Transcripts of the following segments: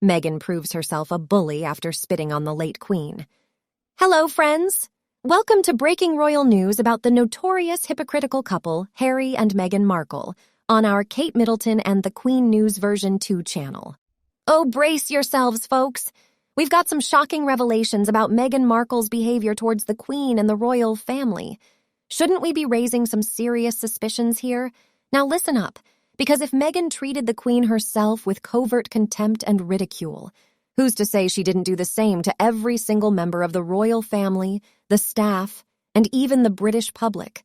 Meghan proves herself a bully after spitting on the late queen. Hello, friends! Welcome to breaking royal news about the notorious hypocritical couple, Harry and Meghan Markle, on our Kate Middleton and the Queen News version 2 channel. Oh, brace yourselves, folks! We've got some shocking revelations about Meghan Markle's behavior towards the Queen and the royal family. Shouldn't we be raising some serious suspicions here? Now listen up, because if Meghan treated the Queen herself with covert contempt and ridicule, who's to say she didn't do the same to every single member of the royal family, the staff, and even the British public?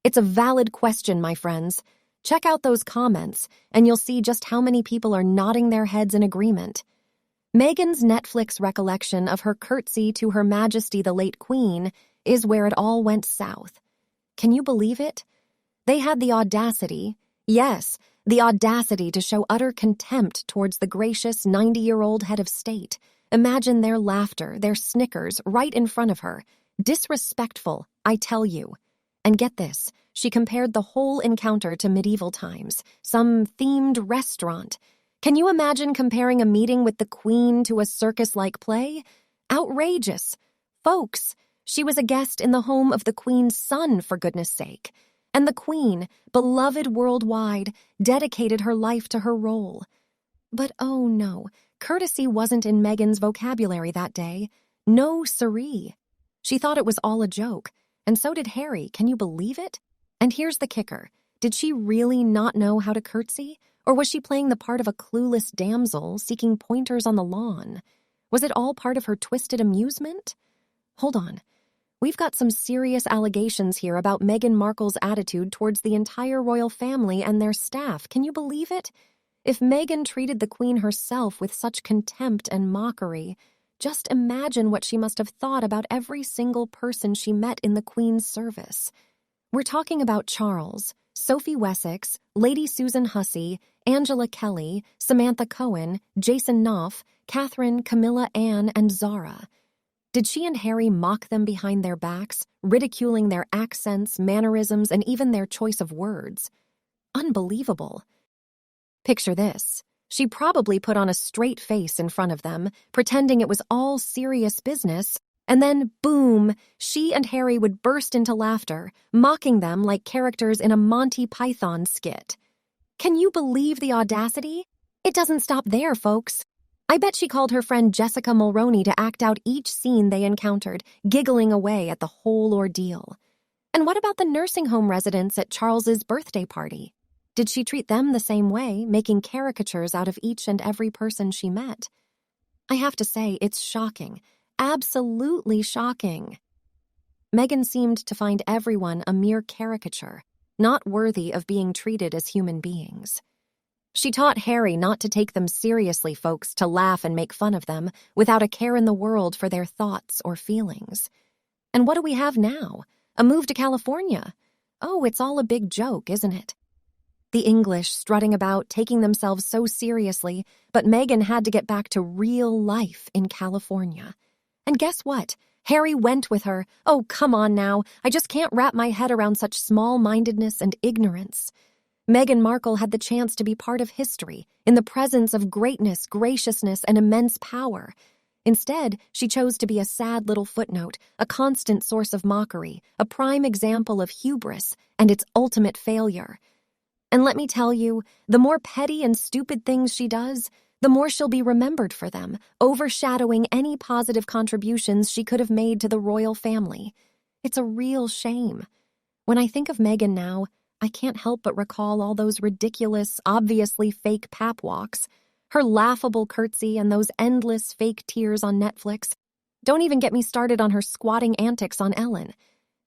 It's a valid question, my friends. Check out those comments, and you'll see just how many people are nodding their heads in agreement. Meghan's Netflix recollection of her curtsy to Her Majesty the late Queen is where it all went south. Can you believe it? They had the audacity, yes, the audacity to show utter contempt towards the gracious 90-year-old head of state. Imagine their laughter, their snickers, right in front of her. Disrespectful, I tell you. And get this, she compared the whole encounter to medieval times, some themed restaurant. Can you imagine comparing a meeting with the Queen to a circus-like play? Outrageous. Folks, she was a guest in the home of the Queen's son, for goodness sake. And the Queen, beloved worldwide, dedicated her life to her role. But oh no, courtesy wasn't in Meghan's vocabulary that day. No siree. She thought it was all a joke, and so did Harry, can you believe it? And here's the kicker. Did she really not know how to curtsy? Or was she playing the part of a clueless damsel seeking pointers on the lawn? Was it all part of her twisted amusement? Hold on. We've got some serious allegations here about Meghan Markle's attitude towards the entire royal family and their staff. Can you believe it? If Meghan treated the Queen herself with such contempt and mockery, just imagine what she must have thought about every single person she met in the Queen's service. We're talking about Charles, Sophie Wessex, Lady Susan Hussey, Angela Kelly, Samantha Cohen, Jason Knopf, Catherine, Camilla Ann, and Zara. Did she and Harry mock them behind their backs, ridiculing their accents, mannerisms, and even their choice of words? Unbelievable. Picture this. She probably put on a straight face in front of them, pretending it was all serious business, and then, boom, she and Harry would burst into laughter, mocking them like characters in a Monty Python skit. Can you believe the audacity? It doesn't stop there, folks. I bet she called her friend Jessica Mulroney to act out each scene they encountered, giggling away at the whole ordeal. And what about the nursing home residents at Charles's birthday party? Did she treat them the same way, making caricatures out of each and every person she met? I have to say, it's shocking. Absolutely shocking. Meghan seemed to find everyone a mere caricature, not worthy of being treated as human beings. She taught Harry not to take them seriously, folks, to laugh and make fun of them without a care in the world for their thoughts or feelings. And what do we have now? A move to California? Oh, it's all a big joke, isn't it? The English strutting about, taking themselves so seriously, but Meghan had to get back to real life in California. And guess what? Harry went with her. Oh, come on now. I just can't wrap my head around such small-mindedness and ignorance. Meghan Markle had the chance to be part of history, in the presence of greatness, graciousness, and immense power. Instead, she chose to be a sad little footnote, a constant source of mockery, a prime example of hubris and its ultimate failure. And let me tell you, the more petty and stupid things she does, the more she'll be remembered for them, overshadowing any positive contributions she could have made to the royal family. It's a real shame. When I think of Meghan now, I can't help but recall all those ridiculous, obviously fake pap walks, her laughable curtsy, and those endless fake tears on Netflix. Don't even get me started on her squatting antics on Ellen.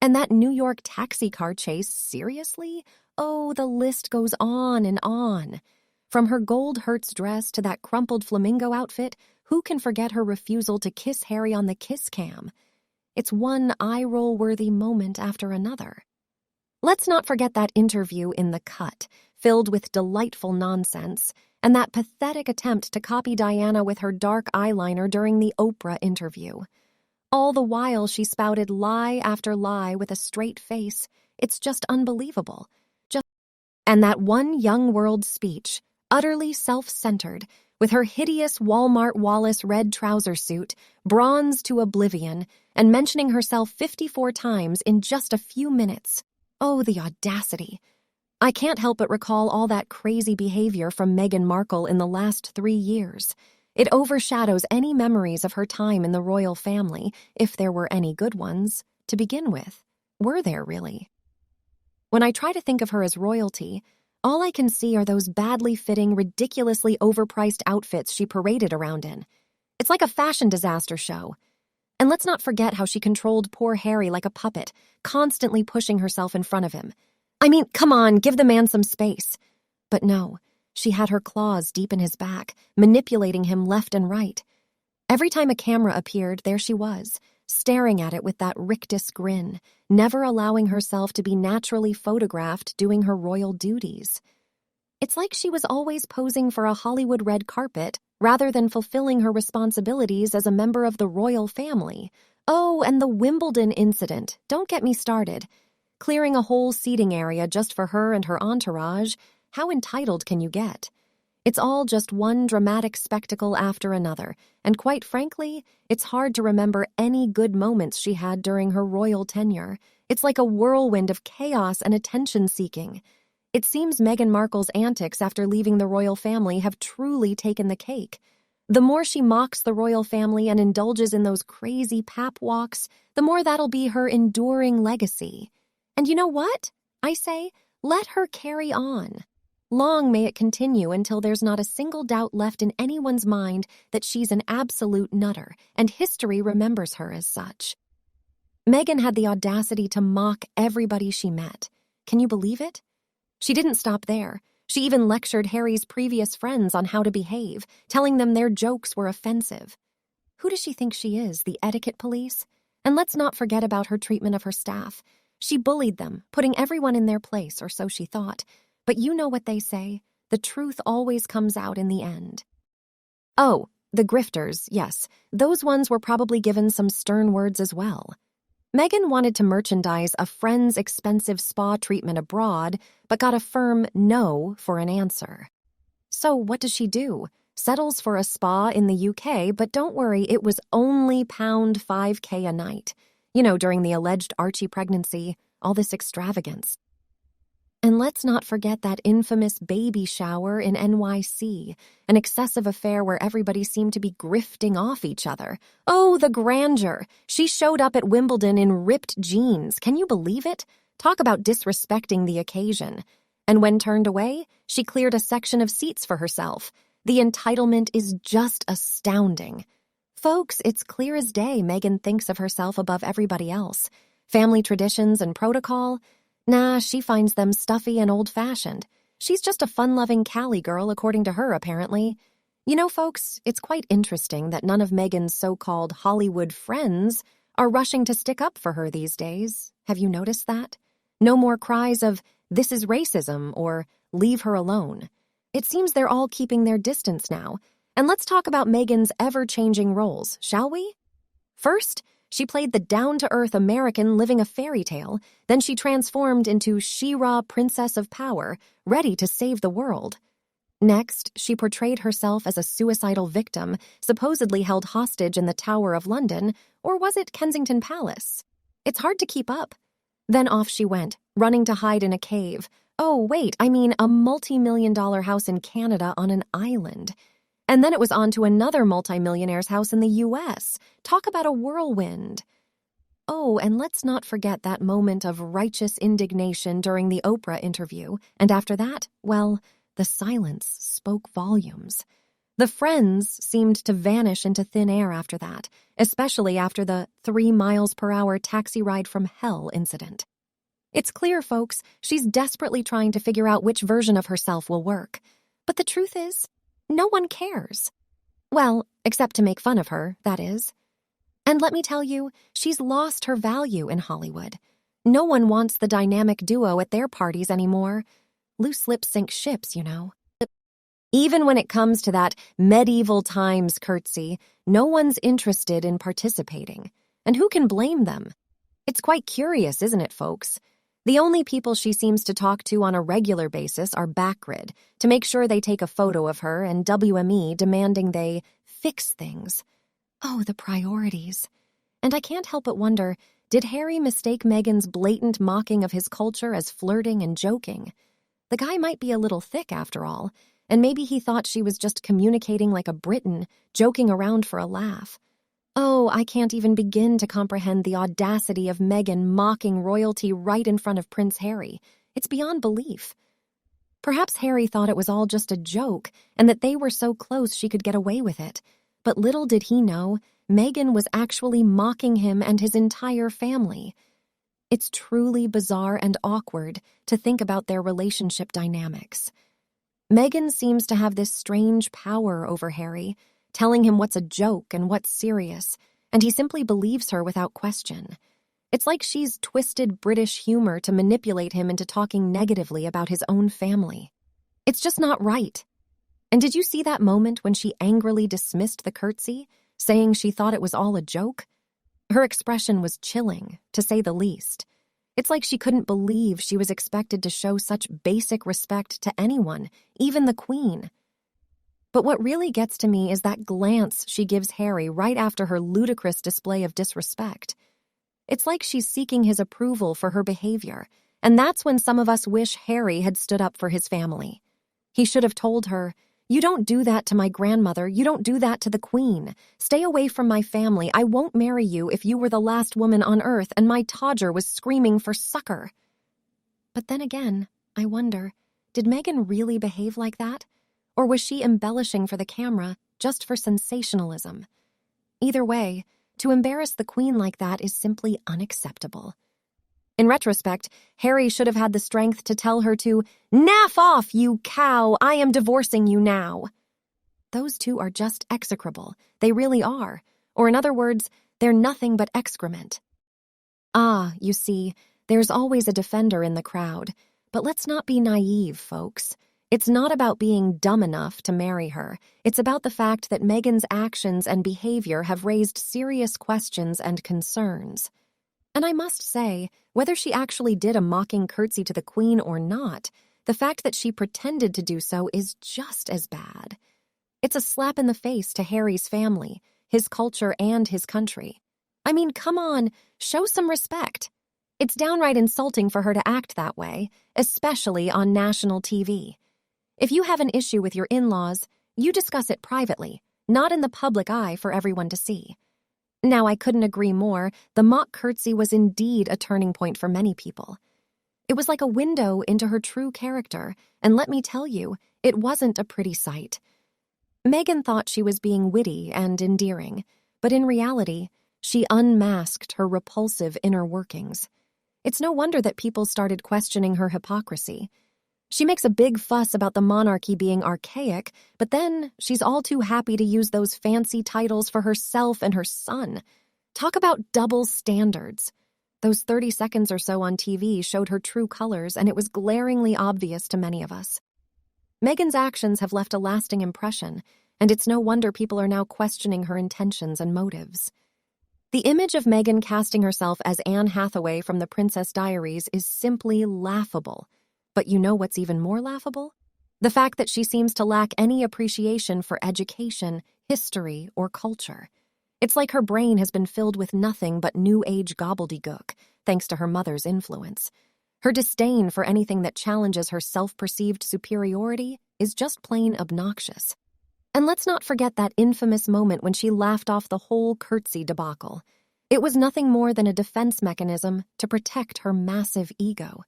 And that New York taxi car chase, seriously? Oh, the list goes on and on. From her gold Hertz dress to that crumpled flamingo outfit, who can forget her refusal to kiss Harry on the kiss cam? It's one eye-roll-worthy moment after another. Let's not forget that interview in The Cut, filled with delightful nonsense, and that pathetic attempt to copy Diana with her dark eyeliner during the Oprah interview. All the while she spouted lie after lie with a straight face. It's just unbelievable. And that one young world speech, utterly self-centered, with her hideous Walmart Wallace red trouser suit, bronzed to oblivion, and mentioning herself 54 times in just a few minutes. Oh, the audacity. I can't help but recall all that crazy behavior from Meghan Markle in the last 3 years. It overshadows any memories of her time in the royal family, if there were any good ones, to begin with. Were there really? When I try to think of her as royalty, all I can see are those badly fitting, ridiculously overpriced outfits she paraded around in. It's like a fashion disaster show. And let's not forget how she controlled poor Harry like a puppet, constantly pushing herself in front of him. I mean, come on, give the man some space. But no, she had her claws deep in his back, manipulating him left and right. Every time a camera appeared, there she was, staring at it with that rictus grin, never allowing herself to be naturally photographed doing her royal duties. It's like she was always posing for a Hollywood red carpet rather than fulfilling her responsibilities as a member of the royal family. Oh, and the Wimbledon incident, don't get me started. Clearing a whole seating area just for her and her entourage, how entitled can you get? It's all just one dramatic spectacle after another, and quite frankly, it's hard to remember any good moments she had during her royal tenure. It's like a whirlwind of chaos and attention-seeking. It seems Meghan Markle's antics after leaving the royal family have truly taken the cake. The more she mocks the royal family and indulges in those crazy pap walks, the more that'll be her enduring legacy. And you know what? I say, let her carry on. Long may it continue until there's not a single doubt left in anyone's mind that she's an absolute nutter, and history remembers her as such. Meghan had the audacity to mock everybody she met. Can you believe it? She didn't stop there. She even lectured Harry's previous friends on how to behave, telling them their jokes were offensive. Who does she think she is, the etiquette police? And let's not forget about her treatment of her staff. She bullied them, putting everyone in their place, or so she thought. But you know what they say, the truth always comes out in the end. Oh, the grifters, yes, those ones were probably given some stern words as well. Meghan wanted to merchandise a friend's expensive spa treatment abroad, but got a firm no for an answer. So what does she do? Settles for a spa in the UK, but don't worry, it was only £5K a night. You know, during the alleged Archie pregnancy, all this extravagance. And let's not forget that infamous baby shower in NYC, an excessive affair where everybody seemed to be grifting off each other. Oh, the grandeur! She showed up at Wimbledon in ripped jeans. Can you believe it? Talk about disrespecting the occasion. And when turned away, she cleared a section of seats for herself. The entitlement is just astounding. Folks, it's clear as day Meghan thinks of herself above everybody else. Family traditions and protocol? Nah, she finds them stuffy and old-fashioned. She's just a fun-loving Cali girl, according to her, apparently. You know, folks, it's quite interesting that none of Meghan's so-called Hollywood friends are rushing to stick up for her these days. Have you noticed that? No more cries of, "This is racism," or "Leave her alone." It seems they're all keeping their distance now. And let's talk about Meghan's ever-changing roles, shall we? First, she played the down-to-earth American living a fairy tale. Then she transformed into She-Ra, Princess of Power, ready to save the world. Next, she portrayed herself as a suicidal victim, supposedly held hostage in the Tower of London, or was it Kensington Palace? It's hard to keep up. Then off she went, running to hide in a cave. Oh, wait, I mean a multi-million-dollar house in Canada on an island. And then it was on to another multimillionaire's house in the U.S. Talk about a whirlwind. Oh, and let's not forget that moment of righteous indignation during the Oprah interview. And after that, well, the silence spoke volumes. The friends seemed to vanish into thin air after that, especially after the 3 miles per hour taxi ride from hell incident. It's clear, folks, she's desperately trying to figure out which version of herself will work. But the truth is, no one cares. Well, except to make fun of her, that is. And let me tell you, she's lost her value in Hollywood. No one wants the dynamic duo at their parties anymore. Loose lips sink ships, you know. Even when it comes to that medieval times curtsy, no one's interested in participating. And who can blame them? It's quite curious, isn't it, folks? The only people she seems to talk to on a regular basis are Backgrid, to make sure they take a photo of her, and WME demanding they fix things. Oh, the priorities. And I can't help but wonder, did Harry mistake Meghan's blatant mocking of his culture as flirting and joking? The guy might be a little thick after all, and maybe he thought she was just communicating like a Briton, joking around for a laugh. Oh, I can't even begin to comprehend the audacity of Meghan mocking royalty right in front of Prince Harry. It's beyond belief. Perhaps Harry thought it was all just a joke and that they were so close she could get away with it. But little did he know, Meghan was actually mocking him and his entire family. It's truly bizarre and awkward to think about their relationship dynamics. Meghan seems to have this strange power over Harry, telling him what's a joke and what's serious, and he simply believes her without question. It's like she's twisted British humor to manipulate him into talking negatively about his own family. It's just not right. And did you see that moment when she angrily dismissed the curtsy, saying she thought it was all a joke? Her expression was chilling, to say the least. It's like she couldn't believe she was expected to show such basic respect to anyone, even the Queen. But what really gets to me is that glance she gives Harry right after her ludicrous display of disrespect. It's like she's seeking his approval for her behavior, and that's when some of us wish Harry had stood up for his family. He should have told her, "You don't do that to my grandmother, you don't do that to the Queen. Stay away from my family, I won't marry you if you were the last woman on earth and my Todger was screaming for succor." But then again, I wonder, did Meghan really behave like that? Or was she embellishing for the camera just for sensationalism? Either way, to embarrass the Queen like that is simply unacceptable. In retrospect, Harry should have had the strength to tell her to, "Naff off, you cow! I am divorcing you now." Those two are just execrable. They really are. Or in other words, they're nothing but excrement. You see, there's always a defender in the crowd. But let's not be naive, folks. It's not about being dumb enough to marry her. It's about the fact that Meghan's actions and behavior have raised serious questions and concerns. And I must say, whether she actually did a mocking curtsy to the Queen or not, the fact that she pretended to do so is just as bad. It's a slap in the face to Harry's family, his culture, and his country. I mean, come on, show some respect. It's downright insulting for her to act that way, especially on national TV. If you have an issue with your in-laws, you discuss it privately, not in the public eye for everyone to see. Now, I couldn't agree more. The mock curtsy was indeed a turning point for many people. It was like a window into her true character, and let me tell you, it wasn't a pretty sight. Meghan thought she was being witty and endearing, but in reality, she unmasked her repulsive inner workings. It's no wonder that people started questioning her hypocrisy. She makes a big fuss about the monarchy being archaic, but then she's all too happy to use those fancy titles for herself and her son. Talk about double standards. Those 30 seconds or so on TV showed her true colors, and it was glaringly obvious to many of us. Meghan's actions have left a lasting impression, and it's no wonder people are now questioning her intentions and motives. The image of Meghan casting herself as Anne Hathaway from The Princess Diaries is simply laughable. But you know what's even more laughable? The fact that she seems to lack any appreciation for education, history, or culture. It's like her brain has been filled with nothing but New Age gobbledygook, thanks to her mother's influence. Her disdain for anything that challenges her self-perceived superiority is just plain obnoxious. And let's not forget that infamous moment when she laughed off the whole curtsy debacle. It was nothing more than a defense mechanism to protect her massive ego.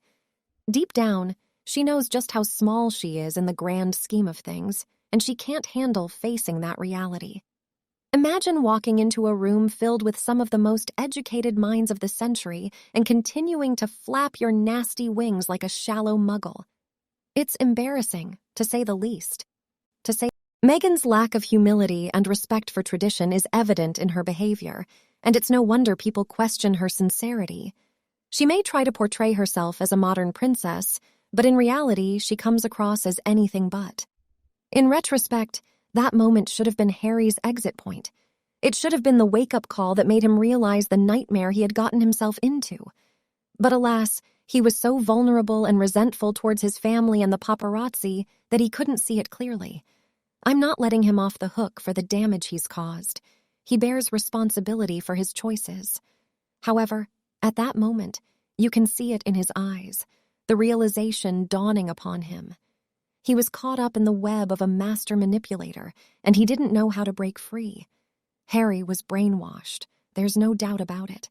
Deep down, she knows just how small she is in the grand scheme of things, and she can't handle facing that reality. Imagine walking into a room filled with some of the most educated minds of the century and continuing to flap your nasty wings like a shallow muggle. It's embarrassing, to say the least. Meghan's lack of humility and respect for tradition is evident in her behavior, and it's no wonder people question her sincerity. She may try to portray herself as a modern princess, but in reality, she comes across as anything but. In retrospect, that moment should have been Harry's exit point. It should have been the wake-up call that made him realize the nightmare he had gotten himself into. But alas, He was so vulnerable and resentful towards his family and the paparazzi that he couldn't see it clearly. I'm not letting him off the hook for the damage he's caused. He bears responsibility for his choices. However, at that moment, you can see it in his eyes, the realization dawning upon him. He was caught up in the web of a master manipulator, and he didn't know how to break free. Harry was brainwashed, there's no doubt about it.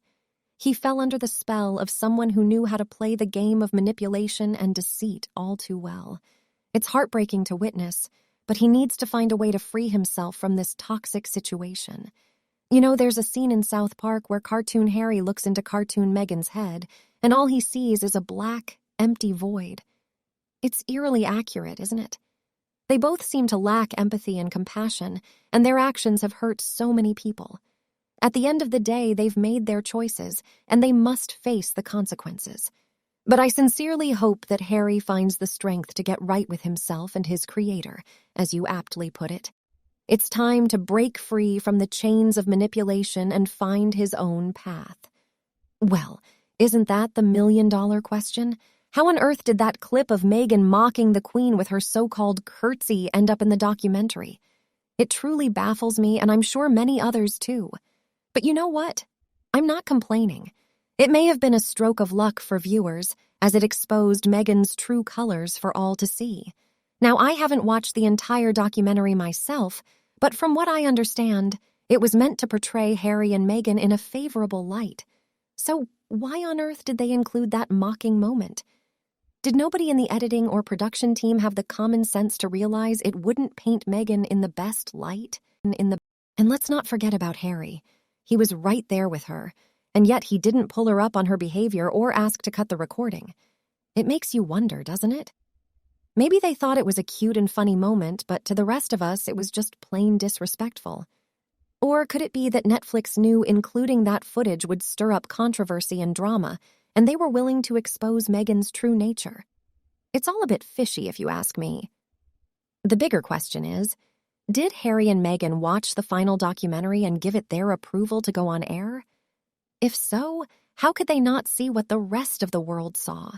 He fell under the spell of someone who knew how to play the game of manipulation and deceit all too well. It's heartbreaking to witness, but he needs to find a way to free himself from this toxic situation. You know, there's a scene in South Park where cartoon Harry looks into cartoon Meghan's head, and all he sees is a black, empty void. It's eerily accurate, isn't it? They both seem to lack empathy and compassion, and their actions have hurt so many people. At the end of the day, they've made their choices, and they must face the consequences. But I sincerely hope that Harry finds the strength to get right with himself and his creator, as you aptly put it. It's time to break free from the chains of manipulation and find his own path. Well, isn't that the million-dollar question? How on earth did that clip of Meghan mocking the Queen with her so-called curtsy end up in the documentary? It truly baffles me, and I'm sure many others too. But you know what? I'm not complaining. It may have been a stroke of luck for viewers, as it exposed Meghan's true colors for all to see. Now, I haven't watched the entire documentary myself, but from what I understand, it was meant to portray Harry and Meghan in a favorable light. So why on earth did they include that mocking moment? Did nobody in the editing or production team have the common sense to realize it wouldn't paint Meghan in the best light? And let's not forget about Harry. He was right there with her, and yet he didn't pull her up on her behavior or ask to cut the recording. It makes you wonder, doesn't it? Maybe they thought it was a cute and funny moment, but to the rest of us, it was just plain disrespectful. Or could it be that Netflix knew including that footage would stir up controversy and drama, and they were willing to expose Meghan's true nature? It's all a bit fishy, if you ask me. The bigger question is, did Harry and Meghan watch the final documentary and give it their approval to go on air? If so, how could they not see what the rest of the world saw?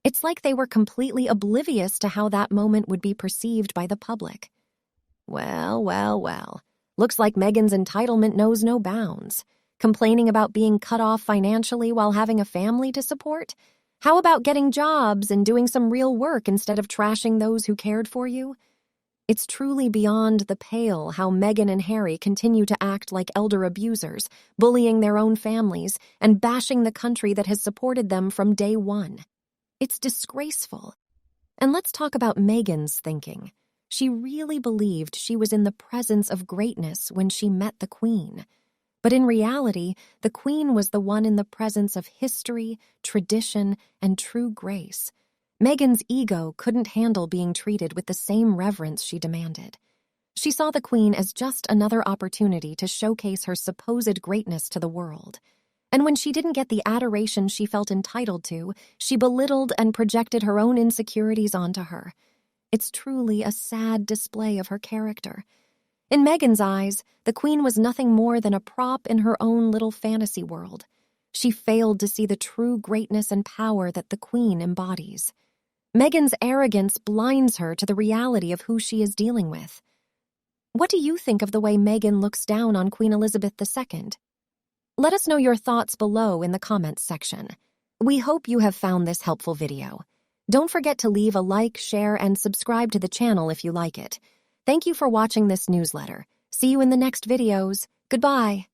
It's like they were completely oblivious to how that moment would be perceived by the public. Well. Looks like Meghan's entitlement knows no bounds. Complaining about being cut off financially while having a family to support? How about getting jobs and doing some real work instead of trashing those who cared for you? It's truly beyond the pale how Meghan and Harry continue to act like elder abusers, bullying their own families and bashing the country that has supported them from day one. It's disgraceful. And let's talk about Meghan's thinking. She really believed she was in the presence of greatness when she met the Queen. But in reality, the Queen was the one in the presence of history, tradition, and true grace. Meghan's ego couldn't handle being treated with the same reverence she demanded. She saw the Queen as just another opportunity to showcase her supposed greatness to the world. And when she didn't get the adoration she felt entitled to, she belittled and projected her own insecurities onto her. It's truly a sad display of her character. In Meghan's eyes, the Queen was nothing more than a prop in her own little fantasy world. She failed to see the true greatness and power that the Queen embodies. Meghan's arrogance blinds her to the reality of who she is dealing with. What do you think of the way Meghan looks down on Queen Elizabeth II? Let us know your thoughts below in the comments section. We hope you have found this helpful video. Don't forget to leave a like, share, and subscribe to the channel if you like it. Thank you for watching this newsletter. See you in the next videos. Goodbye.